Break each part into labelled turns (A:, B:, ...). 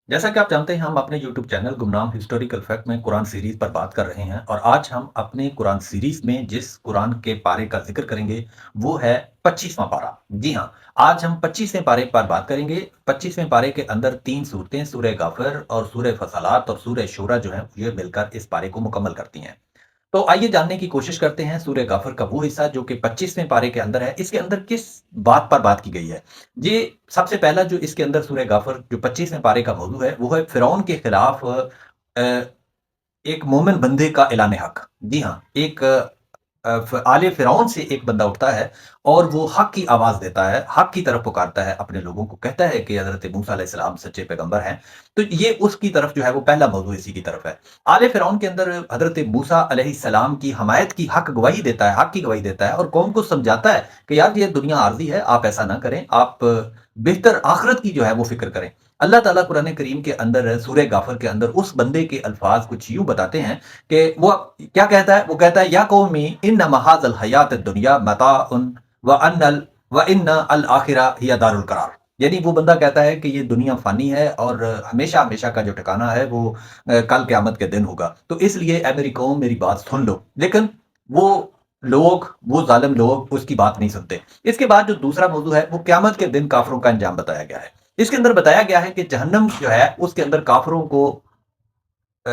A: जैसा कि आप जानते हैं हम अपने YouTube चैनल गुमनाम हिस्टोरिकल फैक्ट में कुरान सीरीज पर बात कर रहे हैं और आज हम अपने कुरान सीरीज में जिस कुरान के पारे का जिक्र करेंगे वो है 25वां पारा। जी हाँ, आज हम 25वें पारे पर बात करेंगे। 25वें पारे के अंदर 3 सूरतें सूरह गाफिर और सूरह फसलात और सूरह शूरा जो है ये मिलकर इस पारे को मुकम्मल करती हैं। तो आइए जानने की कोशिश करते हैं सूरह गाफिर का वो हिस्सा जो कि 25वें पारे के अंदर है। इसके अंदर किस बात पर बात की गई है? ये सबसे पहला जो इसके अंदर सूरह गाफिर जो 25वें पारे का मौजू है वो है फिरौन के खिलाफ एक मोमिन बंदे का ऐलान हक। जी हाँ, एक आले फिरौन से एक बंदा उठता है और वो हक की आवाज देता है, हक की तरफ पुकारता है अपने लोगों को, कहता है कि हजरत मूसा अलैहिस्सलाम सच्चे पैगंबर हैं। तो ये उसकी तरफ जो है वो पहला मौजू इसी की तरफ है। आले फिरौन के अंदर हजरत मूसा अलैहिस्सलाम की हमायत की हक गवाही देता है, हक की गवाही देता है और कौम को समझाता है कि यार ये दुनिया आर्जी है, आप ऐसा ना करें, आप बेहतर आखिरत की जो है वो फिक्र करें। अल्लाह ताला कुरान करीम के अंदर सूरह गाफिर के अंदर उस बंदे के अल्फाज कुछ यूं बताते हैं कि वो क्या कहता है, वो कहता है या कौमी इन महाजल हयात दुनिया मताउन व अन्नल व इन अल आखिरा हिया दारुल करार। यानी वो बंदा कहता है कि ये दुनिया फानी है और हमेशा हमेशा का जो ठिकाना है वो कल क़यामत के दिन होगा। तो इसलिए ऐ मेरी कौम मेरी बात सुन लो। लेकिन वो लोग, वो जालिम लोग उसकी बात नहीं सुनते। इसके बाद जो दूसरा मौजू है वो क़यामत के दिन काफिरों का अंजाम बताया गया है। इसके अंदर बताया गया है कि जहन्नम जो है उसके अंदर काफिरों को अ,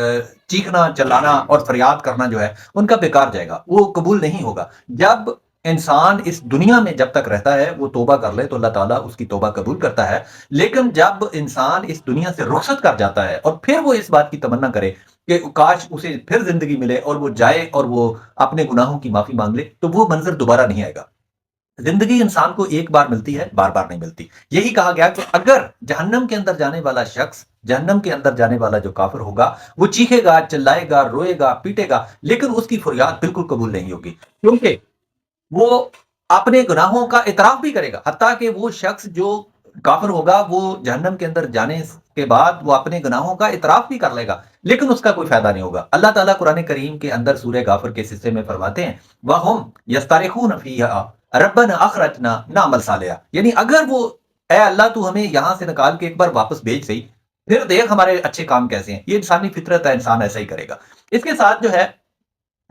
A: चीखना, चिल्लाना और फरियाद करना जो है उनका बेकार जाएगा, वो कबूल नहीं होगा। जब इंसान इस दुनिया में जब तक रहता है वो तौबा कर ले तो अल्लाह ताला उसकी तौबा कबूल करता है। लेकिन जब इंसान इस दुनिया से रुखसत कर जाता है और फिर वो इस बात की तमन्ना करे कि काश उसे फिर जिंदगी मिले और वो जाए और वो अपने गुनाहों की माफी मांग ले, तो वो मंजर दोबारा नहीं आएगा। जिंदगी इंसान को एक बार मिलती है, बार बार नहीं मिलती। यही कहा गया कि अगर जहन्नम के अंदर जाने वाला शख्स, जहन्नम के अंदर जाने वाला जो काफिर होगा, वो चीखेगा, चिल्लाएगा, रोएगा, पीटेगा, लेकिन उसकी फरियाद बिल्कुल कबूल नहीं होगी, क्योंकि वो अपने गुनाहों का इतराफ भी करेगा। हत्ता कि वो शख्स जो काफिर होगा वो जहन्नम के अंदर जाने के बाद वो अपने गुनाहों का इतराफ भी कर लेगा, लेकिन उसका कोई फायदा नहीं होगा। अल्लाह ताला कुरान करीम के अंदर सूरह गाफिर के हिस्से में फरमाते हैं वहुम यस्तरिखून फीहा रब्बना अखरजना नामल सालिहा। यानी अगर वो, ए अल्लाह तू हमें यहां से निकाल के एक बार वापस भेज सही, फिर देख हमारे अच्छे काम कैसे हैं। ये इंसानी फितरत है, इंसान ऐसा ही करेगा। इसके साथ जो है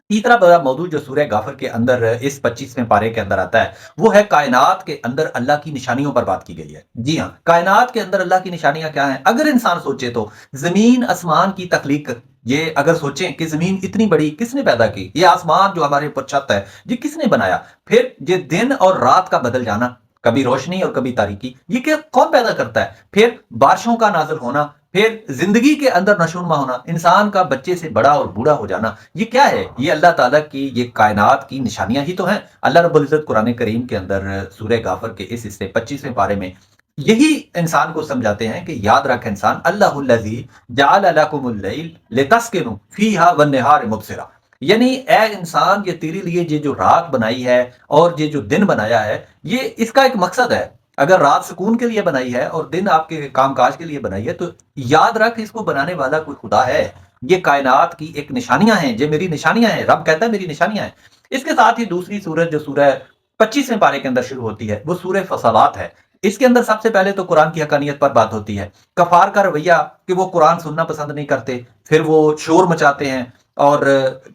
A: तीसरा बड़ा मौजूद जो सूरह गाफिर के अंदर इस 25वें पारे के अंदर आता है वो है कायनात के अंदर अल्लाह की निशानियों पर बात की गई है। जी हाँ, कायनात के अंदर अल्लाह की निशानियां क्या हैं? अगर इंसान सोचे तो जमीन आसमान की तख्लीक, ये अगर सोचें कि जमीन इतनी बड़ी किसने पैदा की, ये आसमान जो हमारे ऊपर छत है ये किसने बनाया, फिर ये दिन और रात का बदल जाना, कभी रोशनी और कभी तारीकी, ये क्या कौन पैदा करता है, फिर बारिशों का नाजिल होना, फिर जिंदगी के अंदर नशोनुमा होना, इंसान का बच्चे से बड़ा और बूढ़ा हो जाना, ये क्या है? ये अल्लाह ताला की ये कायनात की निशानियां ही तो हैं। अल्लाह रब्बुल इज्जत कुरान करीम के अंदर सूरह गाफिर के इस हिस्से 25वें पारे में यही इंसान को समझाते हैं कि याद रख इंसान, अल्लाहुल्लज़ी जअल लकुमुल लैल लितस्किनु फीहा वन्नहार मुबसिरा। यानी ए इंसान, ये तेरे लिए ये जो रात बनाई है और ये जो दिन बनाया है, ये इसका एक मकसद है। अगर रात सुकून के लिए बनाई है और दिन आपके कामकाज के लिए बनाई है, तो याद रख इसको बनाने वाला कोई खुदा है। ये कायनात की एक निशानियां हैं, ये मेरी निशानियां हैं, रब कहता है मेरी निशानियां हैं। इसके साथ ही दूसरी सूरत जो सूरह 25वें पारे के अंदर शुरू होती है वो सूरह फसलात है। इसके अंदर सबसे पहले तो कुरान की हकानियत पर बात होती है। कफार का रवैया कि वो कुरान सुनना पसंद नहीं करते, फिर वो शोर मचाते हैं और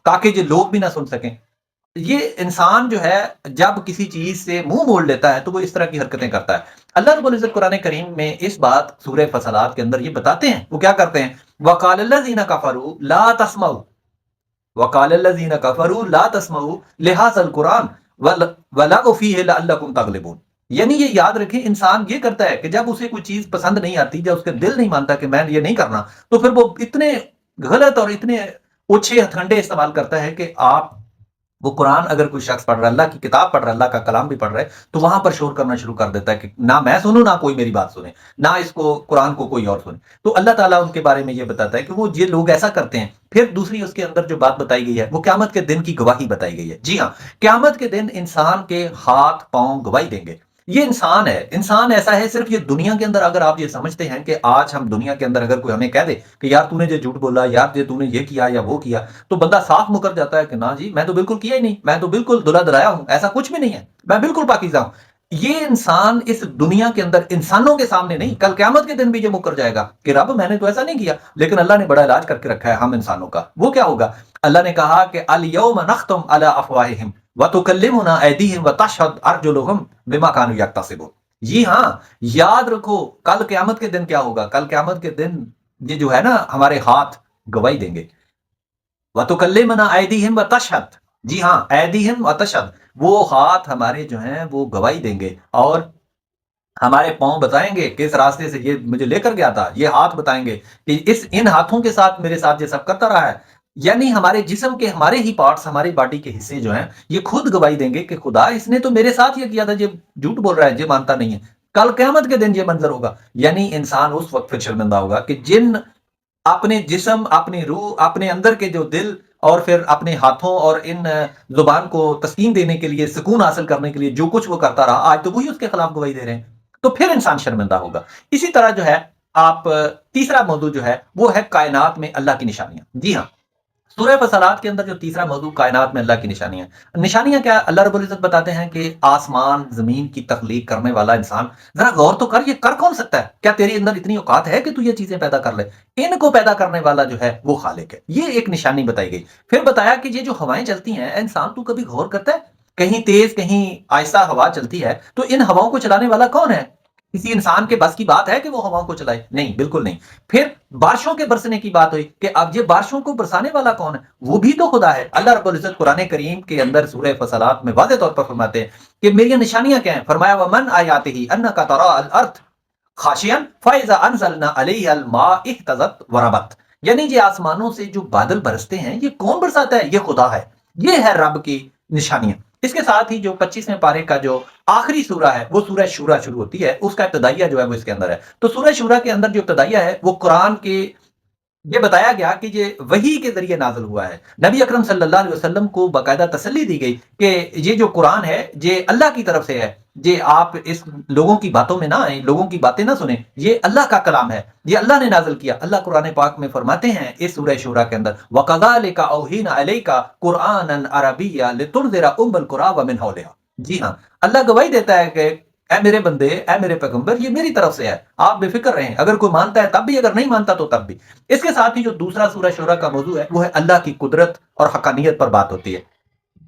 A: ताकि जो लोग भी ना सुन सकें। ये इंसान जो है जब किसी चीज से मुंह मोड़ लेता है तो वो इस तरह की हरकतें करता है। अल्लाह रब्बुल इज्जत कुरान करीम में इस बात सूरह फसलात के अंदर ये बताते हैं, वो क्या करते हैं, वकालल्लज़ीना कफरू ला तस्माउ, वकालल्लज़ीना कफरू ला तस्माउ लिहाज़ल कुरान वलगु फीहि लअल्लकुम तगलिबून। यानी ये याद रखें, इंसान ये करता है कि जब उसे कोई चीज पसंद नहीं आती, जब उसका दिल नहीं मानता कि मैं ये नहीं करना, तो फिर वो इतने गलत और इतने ओछे हथकंडे इस्तेमाल करता है कि आप, वो कुरान अगर कोई शख्स पढ़ रहा है, अल्लाह की किताब पढ़ रहा है, अल्लाह का कलाम भी पढ़ रहा है, तो वहां पर शोर करना शुरू कर देता है कि ना मैं सुनूं ना कोई मेरी बात सुने, ना इसको कुरान को कोई और सुने। तो अल्लाह ताला उनके बारे में ये बताता है कि वो ये लोग ऐसा करते हैं। फिर दूसरी उसके अंदर जो बात बताई गई है वो क्यामत के दिन की गवाही बताई गई है। जी हाँ, क्यामत के दिन इंसान के हाथ पांव गवाही देंगे। ये इंसान है, इंसान ऐसा है। सिर्फ ये दुनिया के अंदर अगर आप ये समझते हैं कि आज हम दुनिया के अंदर अगर कोई हमें कह दे कि यार तूने जो झूठ बोला, यार ये तूने ये किया या वो किया, तो बंदा साफ मुकर जाता है कि ना जी मैं तो बिल्कुल किया ही नहीं, मैं तो बिल्कुल धुला धराया हूं, ऐसा कुछ भी नहीं है, मैं बिल्कुल पाकीज़ा हूं। یہ انسان اس دنیا کے اندر انسانوں کے سامنے نہیں، کل قیامت کے دن بھی یہ مکر جائے گا کہ رب میں نے تو ایسا نہیں کیا، لیکن اللہ نے بڑا علاج کر کے رکھا ہے ہم انسانوں کا۔ وہ کیا ہوگا؟ اللہ نے کہا کہ الیوم نختم علی افواہہم وتکلمنا ایدیہم وتشہد ارجلہم بما کانوا یکتسبون۔ جی ہاں، یاد رکھو کل قیامت کے دن کیا ہوگا؟ کل قیامت کے دن یہ جو ہے نا ہمارے ہاتھ گواہی دیں گے۔ وَتُكَلِّمُنَا أَيْدِيهِمْ وَتَشْهَدُ، جی ہاں ایدیہم وتشہد، وہ ہاتھ ہمارے جو ہیں وہ گواہی دیں گے، اور ہمارے پاؤں بتائیں گے کہ اس راستے سے یہ مجھے لے کر گیا تھا، یہ ہاتھ بتائیں گے کہ ان ہاتھوں کے ساتھ میرے ساتھ یہ سب کرتا رہا ہے۔ یعنی ہمارے جسم کے ہمارے ہی پارٹس، ہماری باڈی کے حصے جو ہیں یہ خود گواہی دیں گے کہ خدا اس نے تو میرے ساتھ یہ کیا تھا، یہ جھوٹ بول رہا ہے، یہ مانتا نہیں ہے۔ کل قیامت کے دن یہ منظر ہوگا، یعنی انسان اس وقت پھر شرمندہ ہوگا کہ جن اپنے جسم، اپنی روح، اپنے اندر کے جو دل، اور پھر اپنے ہاتھوں اور ان زبان کو تسکین دینے کے لیے، سکون حاصل کرنے کے لیے جو کچھ وہ کرتا رہا، آج تو وہی اس کے خلاف گواہی دے رہے ہیں، تو پھر انسان شرمندہ ہوگا۔ اسی طرح جو ہے آپ تیسرا موضوع جو ہے وہ ہے کائنات میں اللہ کی نشانیاں۔ جی ہاں، سورہ فصلات کے اندر جو تیسرا موضوع کائنات میں اللہ کی نشانیاں، نشانیاں کیا؟ اللہ رب العزت بتاتے ہیں کہ آسمان زمین کی تخلیق کرنے والا انسان ذرا غور تو کر، یہ کر کون سکتا ہے؟ کیا تیرے اندر اتنی اوقات ہے کہ تو یہ چیزیں پیدا کر لے؟ ان کو پیدا کرنے والا جو ہے وہ خالق ہے، یہ ایک نشانی بتائی گئی۔ پھر بتایا کہ یہ جو ہوائیں چلتی ہیں، اے انسان تو کبھی غور کرتا ہے؟ کہیں تیز کہیں آہستہ ہوا چلتی ہے، تو ان ہواؤں کو چلانے والا کون ہے؟ کسی انسان کے بس کی بات ہے کہ وہ ہواؤں کو چلائے؟ نہیں، بالکل نہیں۔ پھر بارشوں کے برسنے کی بات ہوئی کہ اب یہ بارشوں کو برسانے والا کون ہے؟ وہ بھی تو خدا ہے۔ اللہ رب العزت قرآن کریم کے اندر سورہ فصلات میں واضح طور پر فرماتے ہیں کہ میری نشانیاں کیا ہیں؟ فرمایا وَمَنْ آیَاتِهِ أَنَّكَ تَرَىٰ الْأَرْضَ خاشعاً فَإِذَا أَنزَلْنَا عَلَيْهَا الْمَاءَ اهْتَزَّتْ وَرَبَتْ، یعنی یہ آسمانوں سے جو بادل برستے ہیں یہ کون برساتا ہے؟ یہ خدا ہے، یہ ہے رب کی نشانیاں۔ اس کے ساتھ ہی جو 25ویں پارے کا جو آخری سورہ ہے وہ سورہ شورا شروع ہوتی ہے، اس کا ابتدائیہ جو ہے وہ اس کے اندر ہے۔ تو سورہ شورا کے اندر جو ابتدائیہ ہے وہ قرآن کے یہ بتایا گیا کہ یہ وحی کے ذریعے نازل ہوا ہے۔ نبی اکرم صلی اللہ علیہ وسلم کو باقاعدہ تسلی دی گئی کہ یہ جو قرآن ہے یہ اللہ کی طرف سے ہے، یہ آپ اس لوگوں کی باتوں میں نہ آئیں، لوگوں کی باتیں نہ سنیں، یہ اللہ کا کلام ہے، یہ اللہ نے نازل کیا۔ اللہ قرآن پاک میں فرماتے ہیں اس سورہ شورا کے اندر وَقَذَلِكَ أَوْحِينَا إِلَيْكَ قُرْآنًا عَرَبِيًّا لِتُنذِرَ أُمَّ الْقُرَىٰ وَمِنْ حَوْلِهَا۔ جی ہاں، اللہ گواہی دیتا ہے کہ اے میرے بندے، اے میرے پیغمبر، یہ میری طرف سے ہے، آپ بے فکر رہیں، اگر کوئی مانتا ہے تب بھی، اگر نہیں مانتا تو تب بھی۔ اس کے ساتھ ہی جو دوسرا سورہ شورا کا موضوع ہے وہ ہے اللہ کی قدرت اور حقانیت پر بات ہوتی ہے۔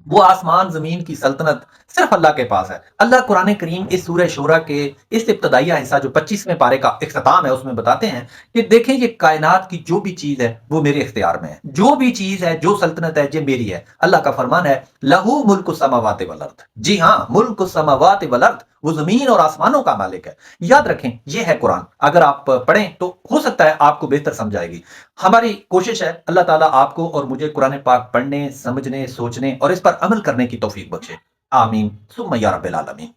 A: وہ آسمان زمین کی سلطنت صرف اللہ کے پاس ہے۔ اللہ قرآن کریم اس سورہ شورا کے اس ابتدائیہ حصہ جو 25ویں پارے کا اختتام ہے اس میں بتاتے ہیں کہ دیکھیں یہ کائنات کی جو بھی چیز ہے وہ میرے اختیار میں ہے، جو بھی چیز ہے، جو سلطنت ہے، یہ میری ہے۔ اللہ کا فرمان ہے لہو ملک السماوات والارض، جی ہاں، ملک السماوات والارض، وہ زمین اور آسمانوں کا مالک ہے۔ یاد رکھیں یہ ہے قرآن، اگر آپ پڑھیں تو ہو سکتا ہے آپ کو بہتر سمجھ آئے گی۔ ہماری کوشش ہے اللہ تعالیٰ آپ کو اور مجھے قرآن پاک پڑھنے، سمجھنے، سوچنے اور اس پر عمل کرنے کی توفیق بخشے۔ آمین ثم یا رب العالمین۔